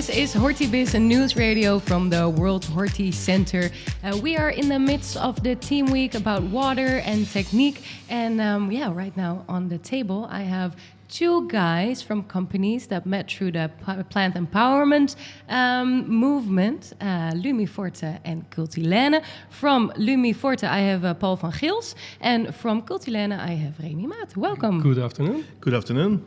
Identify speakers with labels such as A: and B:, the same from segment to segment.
A: This is Hortibiz, a news radio from the World Horti Center. We are in the midst of the Theme Week about water and technique. And right now on the table, I have two guys from companies that met through the plant empowerment movement, Lumiforte and Cultilaine. From Lumiforte, I have Paul van Gils. And from Cultilaine, I have Remy Maat. Welcome.
B: Good afternoon.
C: Good afternoon.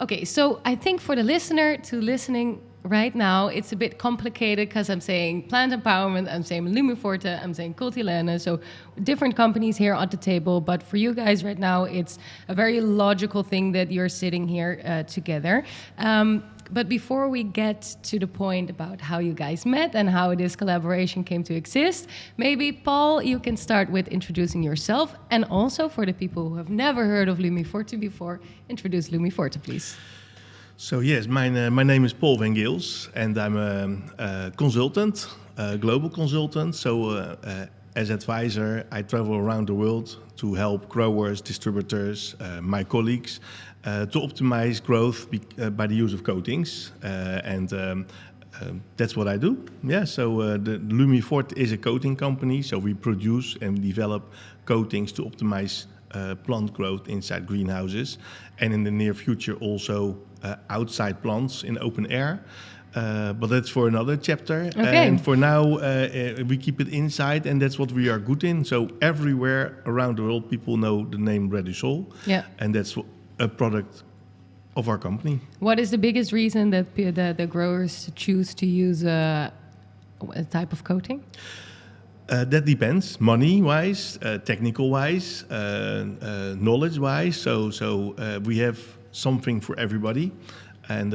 A: Okay, so I think for the listener listening right now, it's a bit complicated because I'm saying plant empowerment, I'm saying Lumiforte, I'm saying Cultilaine, so different companies here at the table. But for you guys right now, it's a very logical thing that you're sitting here together. But before we get to the point about how you guys met and how this collaboration came to exist, maybe, Paul, you can start with introducing yourself. And also, for the people who have never heard of Lumiforte before, introduce Lumiforte, please.
C: So yes, my name is Paul van Gils, and I'm a consultant, a global consultant. So as advisor, I travel around the world to help growers, distributors, my colleagues, to optimize growth by the use of coatings, and that's what I do. Yeah. So the Lumiforte is a coating company, so we produce and develop coatings to optimize plant growth inside greenhouses, and in the near future also outside plants in open air. But that's for another chapter.
A: Okay.
C: And for now, we keep it inside, and that's what we are good in. So everywhere around the world, people know the name Redusol, and that's a product of our company.
A: What is the biggest reason that the growers choose to use a type of coating?
C: That depends, money-wise, technical-wise, knowledge-wise. So we have something for everybody, and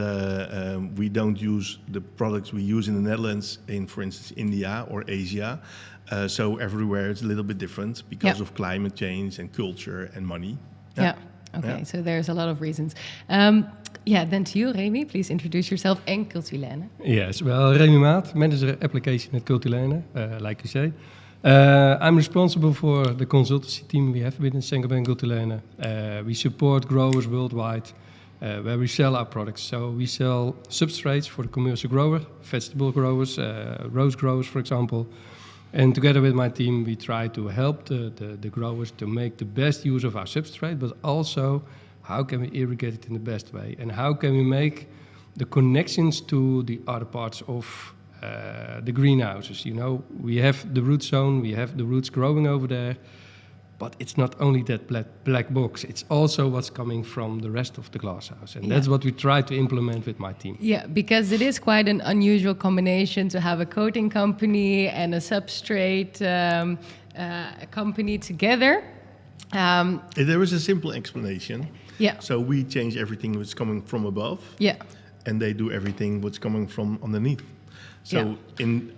C: we don't use the products we use in the Netherlands in, for instance, India or Asia. So everywhere it's a little bit different because of climate change and culture and money.
A: Okay, so there's a lot of reasons. Then to you, Remy, please introduce yourself and Cultilaine.
B: Yes, well, Remy Maat, manager application at Cultilaine, like you say. I'm responsible for the consultancy team we have within Saint-Gobain Cultilaine. We support growers worldwide where we sell our products. So we sell substrates for the commercial grower, vegetable growers, rose growers, for example. And together with my team, we try to help the growers to make the best use of our substrate, but also how can we irrigate it in the best way? And how can we make the connections to the other parts of the greenhouses? You know, we have the root zone, we have the roots growing over there, but it's not only that black box, it's also what's coming from the rest of the glasshouse. And that's what we try to implement with my team. Yeah,
A: because it is quite an unusual combination to have a coating company and a substrate company together.
C: There is a simple explanation.
A: Yeah.
C: So we change everything that's coming from above.
A: Yeah.
C: And they do everything what's coming from underneath. So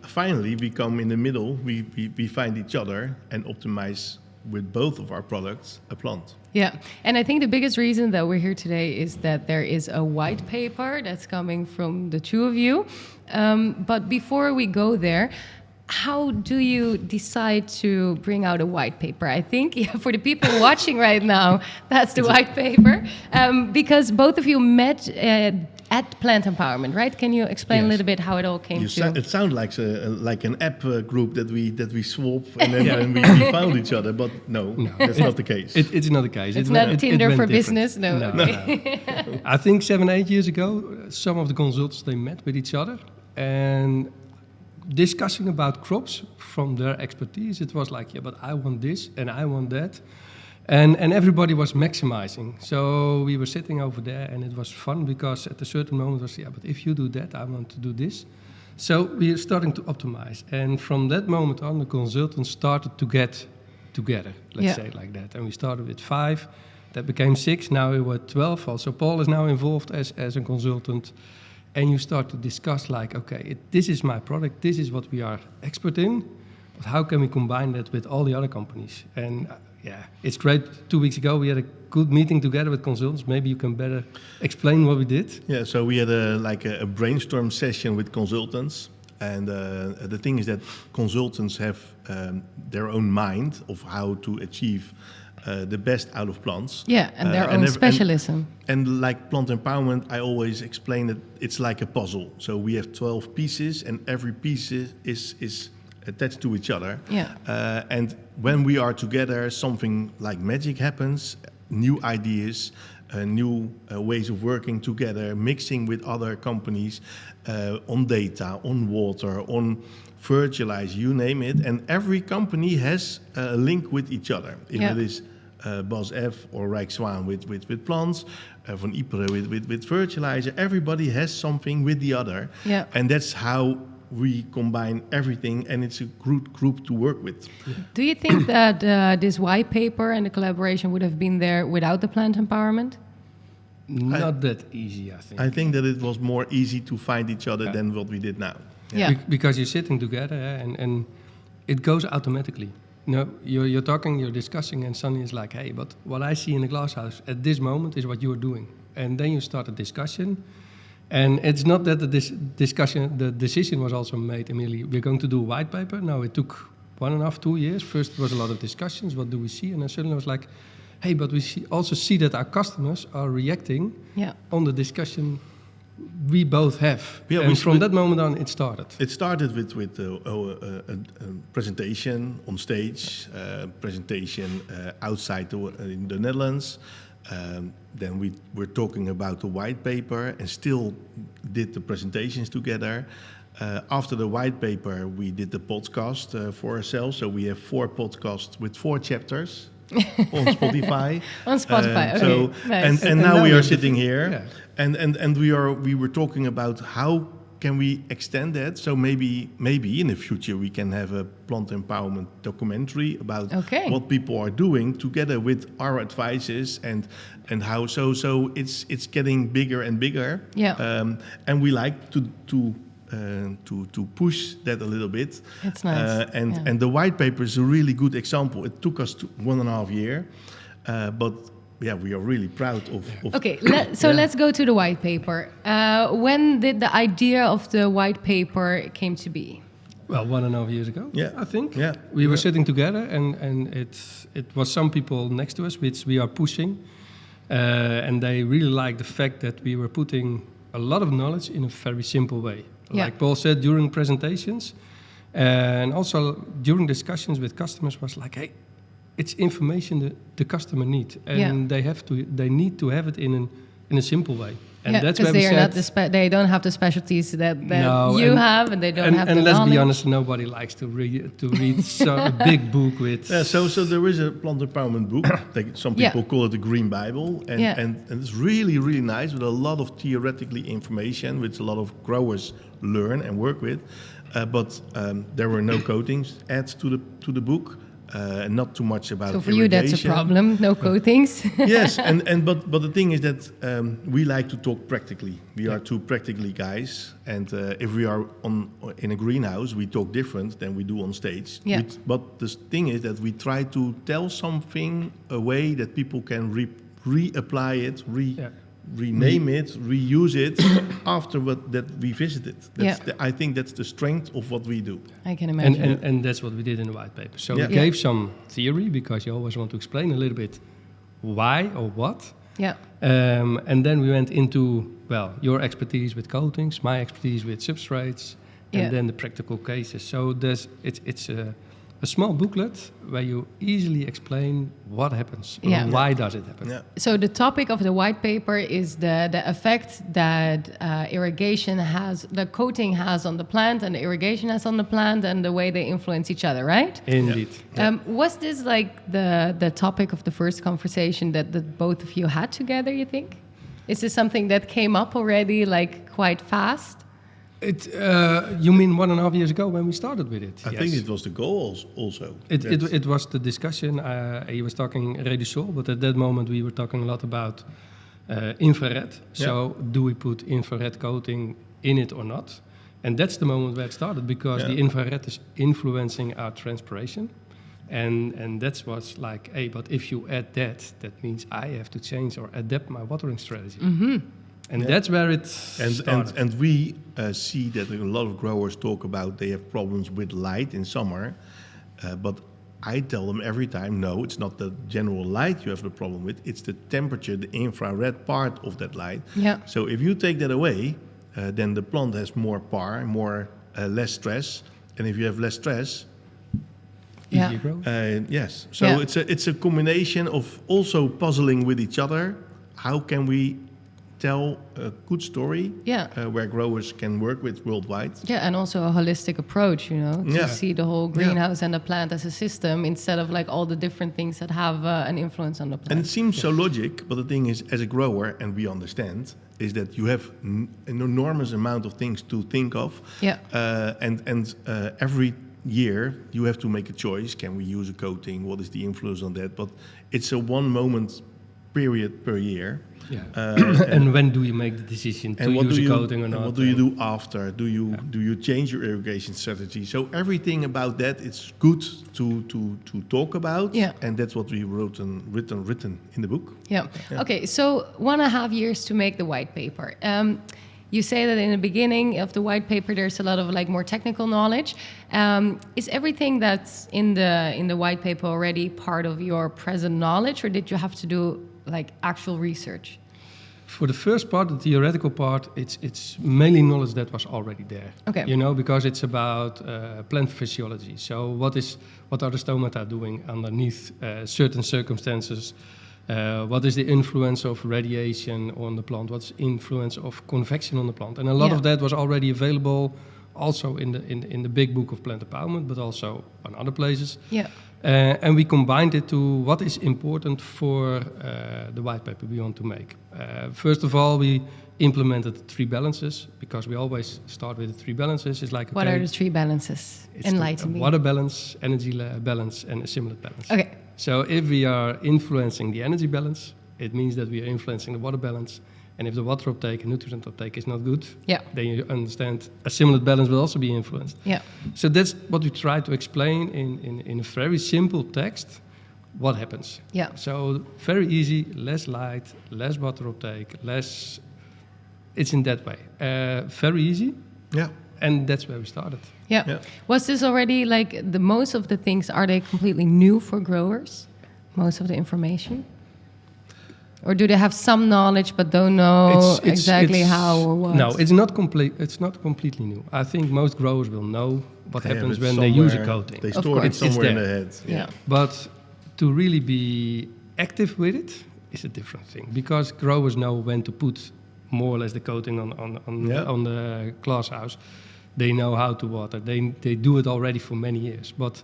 C: finally we come in the middle, we find each other and optimize with both of our products a plant.
A: Yeah, and I think the biggest reason that we're here today is that there is a white paper that's coming from the two of you. But before we go there, how do you decide to bring out a white paper? I think for the people watching right now, that's the white paper. Because both of you met at Plant Empowerment, right? Can you explain a little bit how it all came to?
C: It sounds like an app group that we swap and then we found each other, but no, that's not the case.
B: It's not the case.
A: It's not Tinder for business? No.
B: Okay. No. I think 7-8 years ago, some of the consultants, they met with each other and discussing about crops from their expertise. It was like, but I want this and I want that. And everybody was maximizing. So we were sitting over there and it was fun because at a certain moment it was, but if you do that, I want to do this. So we are starting to optimize. And from that moment on, the consultants started to get together, let's say it like that. And we started with 5, that became 6, now we were 12. Also Paul is now involved as a consultant. And you start to discuss like, okay, this is my product, this is what we are expert in, but how can we combine that with all the other companies? And it's great. 2 weeks ago, we had a good meeting together with consultants. Maybe you can better explain what we did.
C: Yeah, so we had a brainstorm session with consultants. And the thing is that consultants have their own mind of how to achieve the best out of plants.
A: Yeah, and their own specialism.
C: And like plant empowerment, I always explain that it's like a puzzle. So we have 12 pieces, and every piece is attached to each other.
A: Yeah.
C: And when we are together, something like magic happens, new ideas, new ways of working together, mixing with other companies on data, on water, on fertilizer, you name it. And every company has a link with each other. If it is BASF or Rijkswaan with plants, Van Iperen with fertilizer, everybody has something with the other.
A: Yeah.
C: And that's how we combine everything, and it's a good group to work with.
A: Do you think that this white paper and the collaboration would have been there without the plant empowerment?
B: Not that easy, I think.
C: I think that it was more easy to find each other than what we did now.
A: Yeah.
B: Because you're sitting together and it goes automatically. You know, you're talking, you're discussing, and suddenly it's like, hey, but what I see in the glasshouse at this moment is what you're doing. And then you start a discussion. And it's not that the decision was also made immediately. We're going to do a white paper. No, it took 1.5, 2 years. First, it was a lot of discussions. What do we see? And then suddenly I was like, hey, but we also see that our customers are reacting on the discussion we both have. Yeah, and from that moment on, it started.
C: It started with a presentation on stage, presentation outside in the Netherlands. Then we were talking about the white paper and still did the presentations together. After the white paper, we did the podcast for ourselves. So we have 4 podcasts with 4 chapters on Spotify.
A: On Spotify, okay.
C: So,
A: nice.
C: and now we are sitting here, and we were talking about how can we extend that? So maybe in the future we can have a plant empowerment documentary about what people are doing together with our advices and how. So it's getting bigger and bigger.
A: Yeah.
C: And we like to push that a little bit.
A: It's nice.
C: And the white paper is a really good example. It took us 1.5 years, but. Yeah, we are really proud of
A: okay, let's go to the white paper. When did the idea of the white paper came to be?
B: Well, 1.5 years ago, I think.
C: Yeah.
B: We were sitting together, and it was some people next to us, which we are pushing. And they really liked the fact that we were putting a lot of knowledge in a very simple way. Like Paul said during presentations, and also during discussions with customers was like, hey, it's information the customer needs, and they need to have it in a simple way. And that's where we said
A: they don't have the specialties that you have, and they don't have the knowledge.
B: And let's be honest, nobody likes to read a big book with.
C: So there is a plant empowerment book. Some people call it the Green Bible, and it's really really nice with a lot of theoretically information, which a lot of growers learn and work with. But there were no coatings added to the book. Not too much about
A: so for you that's a problem, no coatings.
C: Yes, but the thing is that we like to talk practically. We are 2 practically guys, and if we are in a greenhouse, we talk different than we do on stage.
A: Yeah.
C: But the thing is that we try to tell something a way that people can reapply it, rename it, reuse it after that we visited. I think that's the strength of what we do.
A: I can imagine.
B: And that's what we did in the white paper. So we gave some theory, because you always want to explain a little bit why or what.
A: Yeah.
B: And then we went into, your expertise with coatings, my expertise with substrates, and then the practical cases. So it's a small booklet where you easily explain what happens, why does it happen. Yeah.
A: So the topic of the white paper is the effect that irrigation has, the coating has on the plant, and the irrigation has on the plant, and the way they influence each other, right?
B: Indeed.
A: Was this like the topic of the first conversation that both of you had together, you think? Is this something that came up already like quite fast?
B: You mean 1.5 years ago when we started with it?
C: I think it was the goal also.
B: It was the discussion. He was talking Redusol, but at that moment we were talking a lot about infrared. So do we put infrared coating in it or not? And that's the moment where it started, because the infrared is influencing our transpiration. And that was like, hey, but if you add that means I have to change or adapt my watering strategy. Mm-hmm. And that's where it started.
C: And we see that a lot of growers talk about they have problems with light in summer, but I tell them every time, no, it's not the general light you have the problem with, it's the temperature, the infrared part of that light.
A: Yeah.
C: So if you take that away, then the plant has more PAR, less stress. And if you have less stress,
A: Yeah.
B: Easier growth.
C: yes. So
A: Yeah.
C: it's a combination of also puzzling with each other. How can we tell a good story
A: Yeah.
C: where growers can work with worldwide?
A: Yeah, and also a holistic approach, to
C: Yeah.
A: see the whole greenhouse and the plant as a system instead of like all the different things that have an influence on the plant.
C: And it seems so logic, but the thing is, as a grower, and we understand, is that you have an enormous amount of things to think of.
A: Yeah.
C: And every year you have to make a choice. Can we use a coating? What is the influence on that? But it's a one moment period per year.
B: Yeah. And when do you make the decision to use a coating or not?
C: And what do you do after? Do you change your irrigation strategy? So everything about that, it's good to talk about.
A: Yeah.
C: And that's what we written in the book.
A: Yeah. Okay, so 1.5 years to make the white paper. You say that in the beginning of the white paper, there's a lot of like more technical knowledge. Is everything that's in the white paper already part of your present knowledge, or did you have to do like actual research?
B: For the first part, the theoretical part, it's mainly knowledge that was already there.
A: Okay.
B: Because it's about plant physiology. So what are the stomata doing underneath certain circumstances? What is the influence of radiation on the plant? What's the influence of convection on the plant? And a lot of that was already available also in the big book of plant empowerment, but also on other places.
A: Yeah.
B: And we combined it to what is important for the white paper we want to make. First of all, we implemented the 3 balances, because we always start with the 3 balances. It's like,
A: What are the 3 balances?
B: it's
A: Enlighten
B: the
A: me.
B: water balance, energy balance, and assimilative balance.
A: Okay.
B: So if we are influencing the energy balance, it means that we are influencing the water balance. And if the water uptake and nutrient uptake is not good,
A: Yeah.
B: then you understand assimilative balance will also be influenced.
A: Yeah.
B: So that's what we try to explain in a very simple text, what happens.
A: Yeah.
B: So very easy, less light, less water uptake, less... It's in that way. Very easy,
C: Yeah.
B: and that's where we started.
A: Yeah.
C: Yeah.
A: Was this already like most of the things, are they completely new for growers? Most of the information? Or do they have some knowledge but don't know exactly how or what?
B: No, it's not complete. It's not completely new. I think most growers will know what
C: They have
B: happens
C: it
B: when they use a
C: somewhere.
B: coating.
C: They
A: Of
C: store it
A: course.
C: somewhere in
B: It's
C: their
B: there.
C: head.
A: Yeah.
B: But to really be active with it is a different thing, because growers know when to put more or less the coating on the glass house. They know how to water. They do it already for many years. But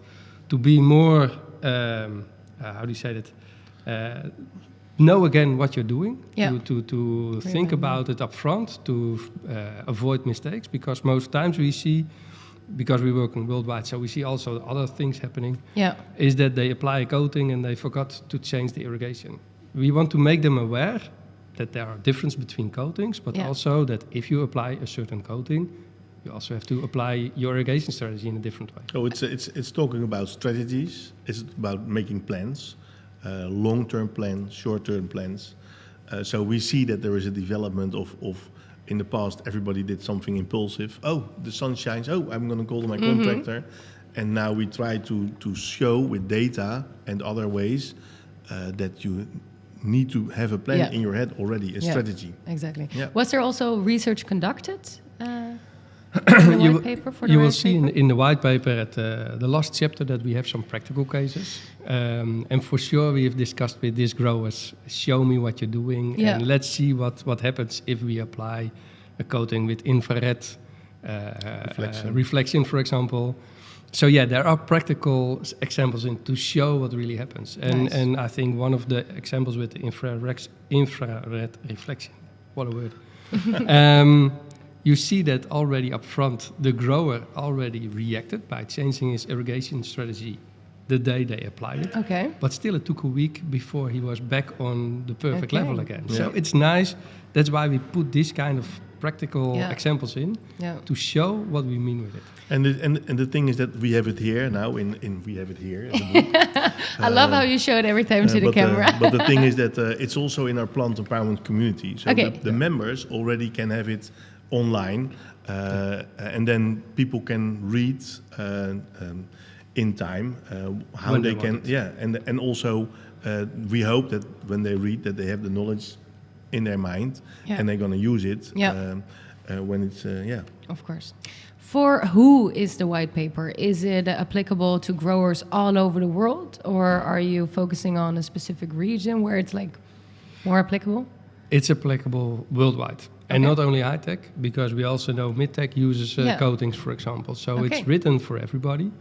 B: to be more, how do you say that? Know again what you're doing.
A: Yeah.
B: To think about it up front, to avoid mistakes, because most times we see, because we work on worldwide, so we see also other things happening.
A: Yeah.
B: Is that they apply a coating and they forgot to change the irrigation. We want to make them aware that there are differences between coatings, but
A: Yeah.
B: also that if you apply a certain coating, you also have to apply your irrigation strategy in a different way.
C: So it's talking about strategies. It's about making plans, long-term plans, short-term plans. So we see that there is a development of in the past, everybody did something impulsive. Oh, the sun shines. Oh, I'm going to call my contractor. And now we try to show with data and other ways that you need to have a plan in your head already, a strategy.
A: Exactly.
C: Yeah.
A: Was there also research conducted in the white paper for the
B: You will
A: red
B: see
A: paper?
B: in the white paper at the last chapter that we have some practical cases. And for sure we have discussed with these growers, show me what you're doing,
A: Yeah.
B: and let's see what happens if we apply a coating with infrared reflection, for example. So yeah, there are practical examples to show what really happens. And
A: Nice.
B: and I think one of the examples with the infrared reflection, what a word. You see that already up front, the grower already reacted by changing his irrigation strategy the day they applied it.
A: Okay.
B: But still, it took a week before he was back on the perfect
A: Okay.
B: level again.
C: Yeah.
B: So it's nice. That's why we put this kind of practical
A: Yeah.
B: examples in
A: Yeah.
B: to show what we mean with it.
C: And the thing is that we have it here now. We have it here. In the book.
A: I love how you show it every time to the
C: But
A: camera.
C: but the thing is that it's also in our plant empowerment community. So
A: Okay.
C: the members already can have it online, and then people can read in time how
B: When
C: they
B: they
C: can,
B: want it.
C: and also we hope that when they read that they have the knowledge in their mind
A: Yeah.
C: and they're going to use it
A: Yeah.
C: when it's
A: Of course. For who is the white paper? Is it applicable to growers all over the world, or are you focusing on a specific region where it's like more applicable?
B: It's applicable worldwide. And
A: Okay.
B: not only high-tech, because we also know mid-tech uses
A: Yeah.
B: coatings, for example. So
A: Okay.
B: it's written for everybody.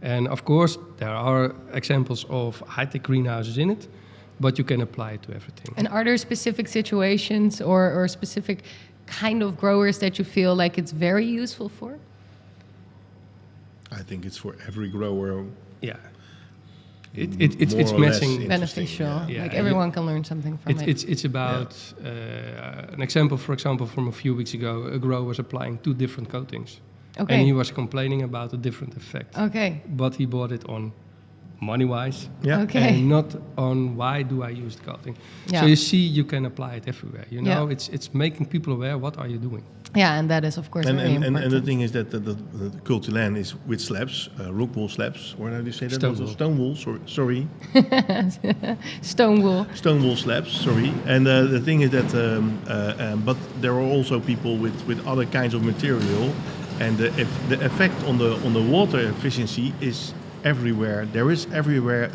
B: And of course, there are examples of high-tech greenhouses in it, but you can apply it to everything.
A: And are there specific situations or specific kind of growers that you feel like it's very useful for?
C: I think it's for every grower.
B: Yeah.
C: More
B: It's
C: or less
B: matching.
C: interesting,
A: Beneficial.
B: Yeah.
A: Like
B: Yeah.
A: everyone can learn something from it.
B: It's about an example, for example, from a few weeks ago, a grower was applying 2 different coatings.
A: Okay.
B: And he was complaining about a different effect.
A: Okay.
B: But he bought it on money-wise.
C: Yeah.
A: Okay.
B: And not on why do I use the coating.
A: Yeah.
B: So you see, you can apply it everywhere. You know,
A: Yeah.
B: it's making people aware. What are you doing?
A: Yeah, and that is of course
C: And,
A: very
C: and, and,
A: important.
C: and the thing is that the Cultilaine is with slabs, rock wool slabs, or how do you say that?
B: Stone wool.
C: Stone wool, sorry.
A: Stone wool.
C: Stone wool slabs, sorry. And the thing is that, but there are also people with other kinds of material, and the effect on the water efficiency is everywhere. There is everywhere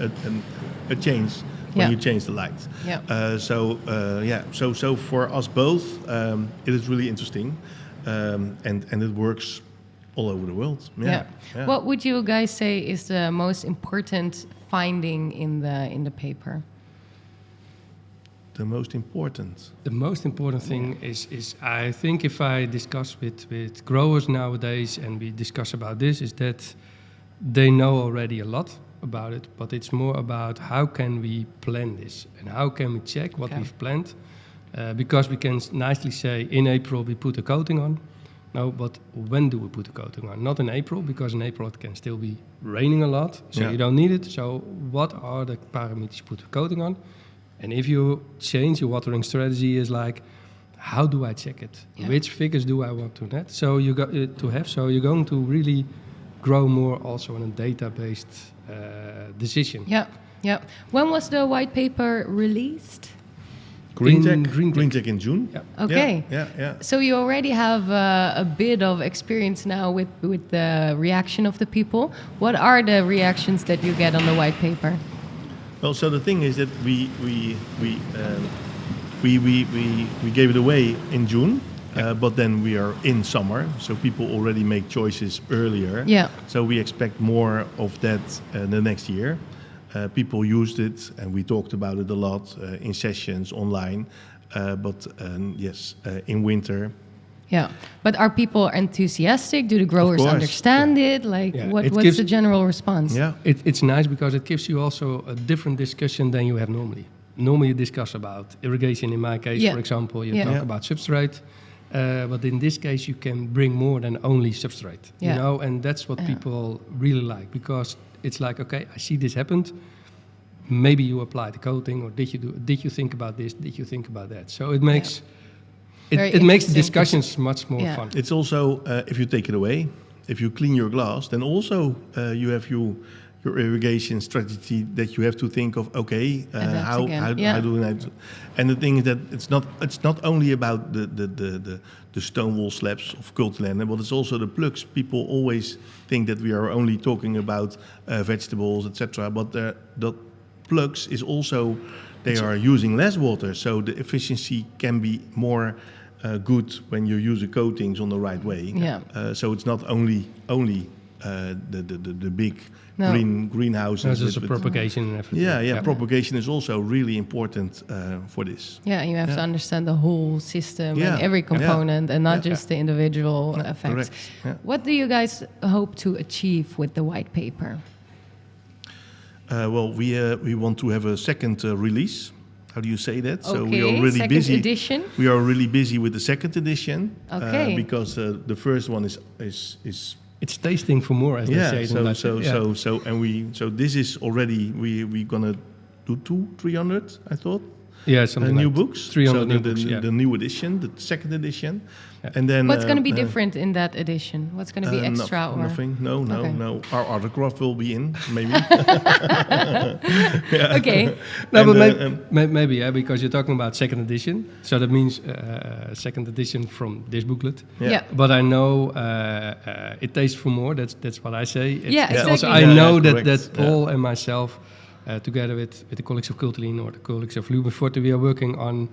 C: a change when
A: Yeah.
C: you change the light.
A: Yeah.
C: So for us both, it is really interesting, and it works all over the world.
A: Yeah.
C: Yeah.
A: What would you guys say is the most important finding in the paper?
C: The most important.
B: The most important thing is I think if I discuss with growers nowadays and we discuss about this, is that they know already a lot about it, but it's more about how can we plan this and how can we check what
A: Okay.
B: we've planned. Because we can nicely say in April we put a coating on. No, but when do we put a coating on? Not in April, because in April it can still be raining a lot, so
C: Yeah.
B: you don't need it. So what are the parameters you put a coating on? And if you change your watering strategy, is like, how do I check it?
A: Yeah.
B: Which figures do I want to net? So you got to have. So you're going to really grow more also on a data-based decision.
A: Yeah. Yeah. When was the white paper released?
C: Green
B: In
C: Tech.
B: Green
C: Green
B: Tech.
C: Tech in June.
B: Yeah.
A: Okay.
C: Yeah.
A: So you already have a bit of experience now with the reaction of the people. What are the reactions that you get on the white paper?
C: Well, so the thing is that we gave it away in June, but then we are in summer, so people already make choices earlier.
A: Yeah.
C: So we expect more of that the next year. People used it, and we talked about it a lot in sessions online. But yes, in winter.
A: Yeah. But are people enthusiastic? Do the growers
C: course,
A: understand it? Like,
B: Yeah,
A: what's
B: gives-
A: the general response?
C: Yeah.
B: It's nice because it gives you also a different discussion than you have normally. Normally you discuss about irrigation, in my case,
A: Yeah.
B: for example, you
A: Yeah.
B: talk
C: Yeah.
B: about substrate. But in this case, you can bring more than only substrate,
A: Yeah.
B: you know, and that's what
A: Yeah.
B: people really like, because it's like, okay, I see this happened. Maybe you apply the coating, or did you think about this? Did you think about that? So it makes
A: Very
B: it makes the
A: interesting.
B: discussions much more
A: Yeah.
B: fun.
C: It's also if you take it away, if you clean your glass, then also you have your irrigation strategy that you have to think of. Okay,
A: Adapt
C: how
A: again. Yeah.
C: do I? And the thing is that it's not only about the stone wall slabs of Cultilaine, but it's also the plugs. People always think that we are only talking about vegetables, etc. But the plugs is also, they are using less water, so the efficiency can be more good when you use the coatings on the right way.
A: Yeah.
C: So it's not only the big
A: No.
C: greenhouses.
B: There's also
C: with-
B: propagation and everything.
C: yeah, propagation is also really important for this.
A: Yeah, you have to
C: Yeah.
A: understand the whole system
C: Yeah.
A: and every
C: Yeah.
A: component, and not
C: Yeah.
A: just the individual effects.
C: correct. Yeah.
A: What do you guys hope to achieve with the white paper?
C: Well, we want to have a second release. How do you say that? So we
A: Okay,
C: are really
A: second
C: busy.
A: edition.
C: We are really busy with the second edition.
A: Okay.
C: Because the first one is
B: It's tasting for more, as they say. in
C: So
B: Dutch.
C: so this is already we're gonna do 300, I thought.
B: Yeah, something
C: new
B: like
C: books.
B: 300
C: so
B: new
C: the,
B: books, yeah.
C: the new edition, the second edition.
B: Yeah.
C: And then
A: What's going to be different in that edition? What's going to be extra? Or?
C: Nothing. No.
A: Okay.
C: Our autograph will be in, maybe.
A: Okay.
B: No, but
C: And,
B: maybe, yeah, because you're talking about second edition. So that means second edition from this booklet.
A: Yeah.
B: But I know it tastes for more. That's what I say. It's also,
A: exactly.
B: I know
C: correct.
B: that Paul and myself, together with the colleagues of Cultilaine or the colleagues of Lumiforte, we are working on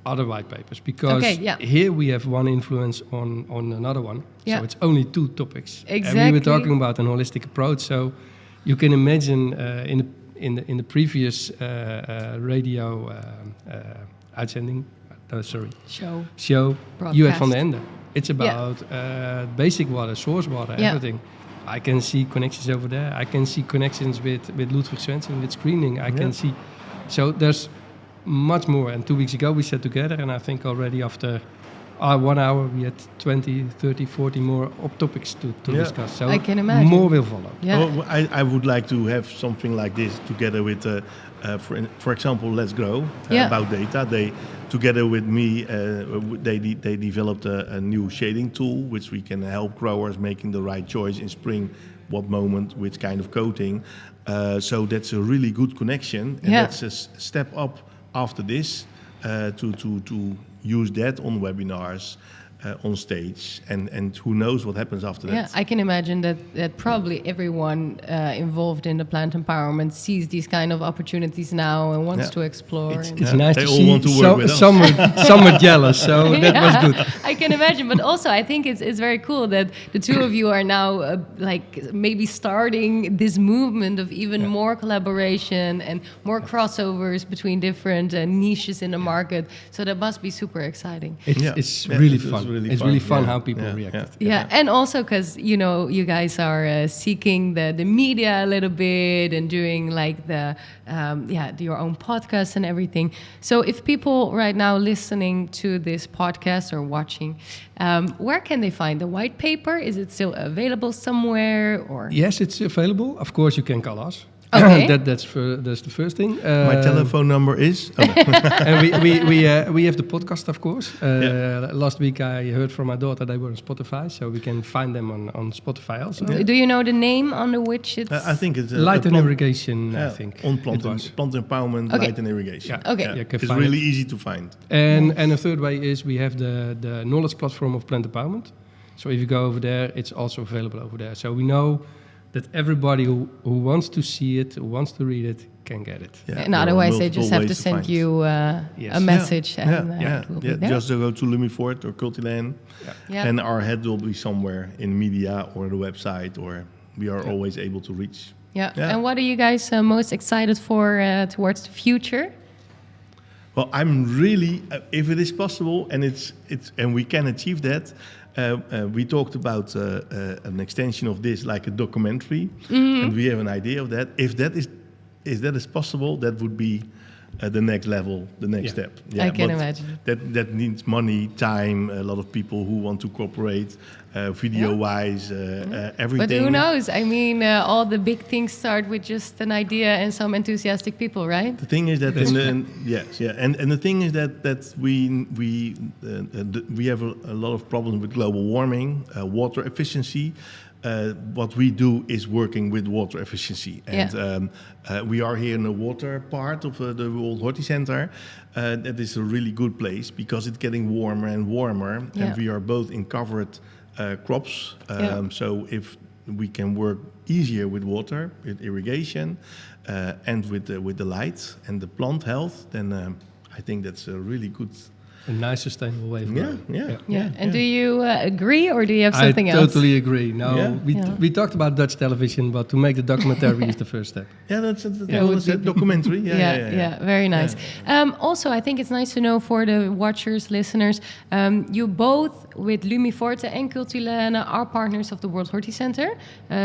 B: other white papers, because here we have one influence on another one.
A: Yeah.
B: So it's only two topics.
A: Exactly.
B: And we were talking about an holistic approach. So you can imagine in the previous radio uitzending, show, you had Van
A: Broadcast.
B: den Ende. It's about basic water, source water, everything. I can see connections over there. I can see connections with Ludwig Svensson, with screening. I can see. So there's much more. And 2 weeks ago we sat together, and I think already after 1 hour we had 20, 30, 40 more topics to discuss. So
A: I can imagine.
B: more will follow.
A: Yeah.
C: Oh, I would like to have something like this together with, for example, Let's Grow about data. They, together with me, they developed a new shading tool, which we can help growers making the right choice in spring, what moment, which kind of coating. So that's a really good connection, and that's a step up after this to use that on webinars, on stage, and who knows what happens after that.
A: Yeah, I can imagine that probably everyone involved in the plant empowerment sees these kind of opportunities now and wants to explore.
B: It's nice
C: they
B: to
C: all
B: see
C: want to work with us.
B: some were jealous, so that was good.
A: I can imagine, but also I think it's very cool that the two of you are now like maybe starting this movement of even more collaboration and more crossovers between different niches in the market. So that must be super exciting.
B: It's really fun. It's really fun
C: Yeah.
B: how people reacted.
A: Yeah, and also because you guys are seeking the media a little bit and doing like your own podcast and everything. So if people right now listening to this podcast or watching, where can they find the white paper? Is it still available somewhere? Or
B: Yes, it's available. Of course, you can call us.
A: Okay.
B: That's the first thing.
C: My telephone number is.
B: And we have the podcast, of course. Last week I heard from my daughter they were on Spotify, so we can find them on Spotify also.
A: do you know the name under which it's?
C: I think it's
B: Light and irrigation. I think
C: on
B: it
C: plant empowerment,
A: Okay.
C: light and irrigation.
B: Yeah.
A: Okay.
B: You can
C: It's
B: find
C: really
B: it.
C: easy to find.
B: And a third way is we have the knowledge platform of plant empowerment. So if you go over there, it's also available over there. So we know that everybody who wants to see it, who wants to read it, can get it.
C: Yeah,
A: And
C: there are
A: otherwise, they just
C: multiple
A: have to
C: ways
A: send
C: find.
A: you a message, and it will be there.
C: Just to go to Lumiforte or Cultilaine, and our head will be somewhere in media or the website, or we are always able to reach.
A: Yeah.
C: Yeah.
A: And what are you guys most excited for towards the future?
C: Well, I'm really, if it is possible, and and we can achieve that. We talked about an extension of this, like a documentary, and we have an idea of that. If that is possible, that would be the next level, the next step.
A: I can imagine.
C: That needs money, time, a lot of people who want to cooperate, video-wise, everything.
A: But who knows? I mean, all the big things start with just an idea and some enthusiastic people, right?
C: The thing is that and the thing is that we have a lot of problems with global warming, water efficiency. What we do is working with water efficiency, and we are here in the water part of the World Horti Center. That is a really good place because it's getting warmer and warmer, and we are both in covered crops. So if we can work easier with water, with irrigation, and with the light and the plant health, then I think that's a really good.
B: A nice sustainable way of growing.
A: Yeah. And do you agree, or do you have something else?
B: I totally agree. No, we talked about Dutch television, but to make the documentary is the first step.
C: Yeah, that's a documentary. Yeah.
A: Very nice. Also, I think it's nice to know for the watchers, listeners, you both with Lumiforte and Cultilaine are partners of the World Horti Center,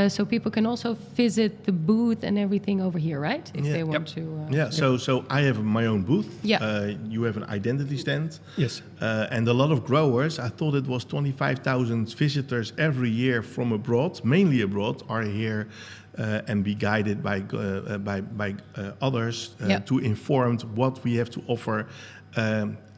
A: so people can also visit the booth and everything over here, right? If they want to.
C: So I have my own booth.
A: Yeah.
C: You have an identity stand.
B: Yes.
C: And a lot of growers, I thought it was 25,000 visitors every year from abroad, mainly abroad, are here and be guided by others to inform what we have to offer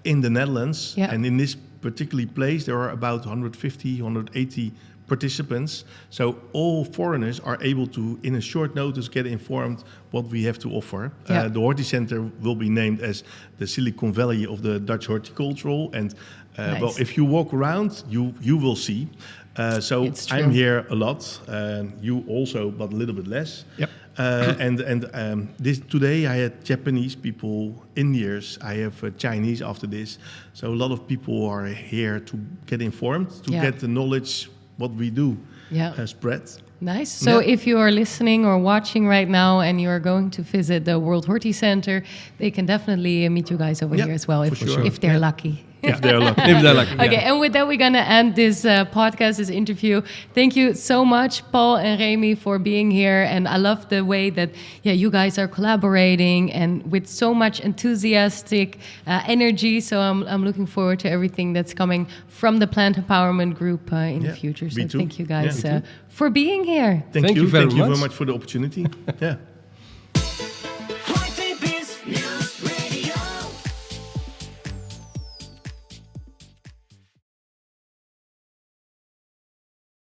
C: in the Netherlands.
A: Yeah.
C: And in this particular place, there are about 150, 180 participants. So all foreigners are able to, in a short notice, get informed what we have to offer.
A: Yeah.
C: The Horti Center will be named as the Silicon Valley of the Dutch horticultural. And
A: Nice.
C: well, if you walk around, you will see. So
A: It's true.
C: I'm here a lot. You also, but a little bit less.
B: Yep.
C: This today I had Japanese people, Indians. I have Chinese after this. So a lot of people are here to get informed, to get the knowledge what we do spread.
A: Nice. So if you are listening or watching right now and you are going to visit the World Horti Center, they can definitely meet you guys over here as well, if they're lucky.
C: If they're lucky.
B: If they're lucky.
A: Okay, and with that, we're going to end this podcast, this interview. Thank you so much, Paul and Remy, for being here. And I love the way that you guys are collaborating and with so much enthusiastic energy. So I'm looking forward to everything that's coming from the Plant Empowerment Group in the future. So thank you guys for being here.
C: Thank you
B: very
C: very
B: much
C: much for the opportunity. Yeah.